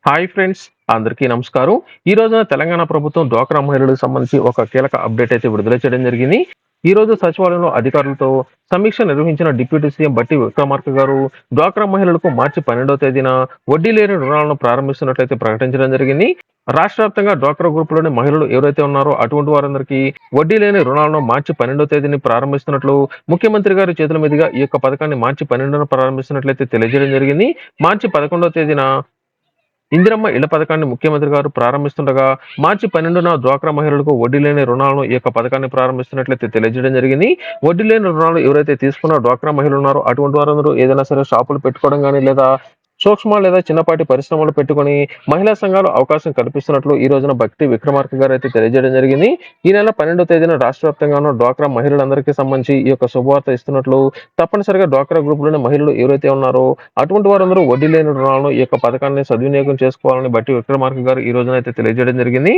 Hi friends, అందరికీ నమస్కారం. ఈ రోజున తెలంగాణ ప్రభుత్వం డ్వాక్రా మహిళలకు సంబంధించి ఒక కీలక అప్డేట్ అయితే విడుదల చేయడం జరిగింది. ఈ రోజు సచివాలయంలో అధికారులతో సమీక్ష నిర్వహించిన డిప్యూటీ సీఎం బట్టి విక్రమార్క గారు డ్వాక్రా మహిళలకు మార్చి 12వ తేదీన వడ్డీ లేని రుణాలను ప్రారంభిస్తున్నట్లయితే ప్రకటించడం జరిగింది. రాష్ట్ర వ్యాప్తంగా డ్వాక్రా గ్రూపులోని మహిళలు ఎవరైతే ఉన్నారో అటువంటి వారందరికీ వడ్డీ లేని రుణాలను మార్చి 12వ తేదీని ప్రారంభిస్తున్నట్లు ముఖ్యమంత్రి గారి చేతుల మీదుగా ఈ యొక్క పథకాన్ని మార్చి 12న ప్రారంభిస్తున్నట్లయితే తెలియజేయడం జరిగింది. మార్చి 11వ తేదీన ఇందిరమ్మ ఇళ్ల పథకాన్ని ముఖ్యమంత్రి గారు ప్రారంభిస్తుండగా మార్చి 12న డ్వాక్రా మహిళలకు వడ్డీ లేని రుణాలను ఈ యొక్క పథకాన్ని ప్రారంభిస్తున్నట్లయితే తెలియజేయడం జరిగింది. వడ్డీ లేని రుణాలు ఎవరైతే తీసుకున్న డ్వాక్రా మహిళలు ఉన్నారో అటువంటి వారందరూ ఏదైనా సరే షాపులు పెట్టుకోవడం కానీ లేదా సూక్ష్మ లేదా చిన్నపాటి పరిశ్రమలు పెట్టుకొని మహిళా సంఘాలు అవకాశం కల్పిస్తున్నట్లు ఈ రోజున భక్తి విక్రమార్క గారు అయితే తెలియజేయడం జరిగింది. ఈ నెల 12వ తేదీన రాష్ట్ర వ్యాప్తంగాను డ్వాక్రా మహిళలందరికీ సంబంధించి ఈ యొక్క శుభవార్త ఇస్తున్నట్లు తప్పనిసరిగా డ్వాక్రా గ్రూపులోని మహిళలు ఎవరైతే ఉన్నారో అటువంటి వారందరూ వడ్డీ లేని రుణాలను ఈ యొక్క పథకాన్ని సద్వినియోగం చేసుకోవాలని బట్టి విక్రమార్క గారు ఈ రోజున అయితే తెలియజేయడం జరిగింది.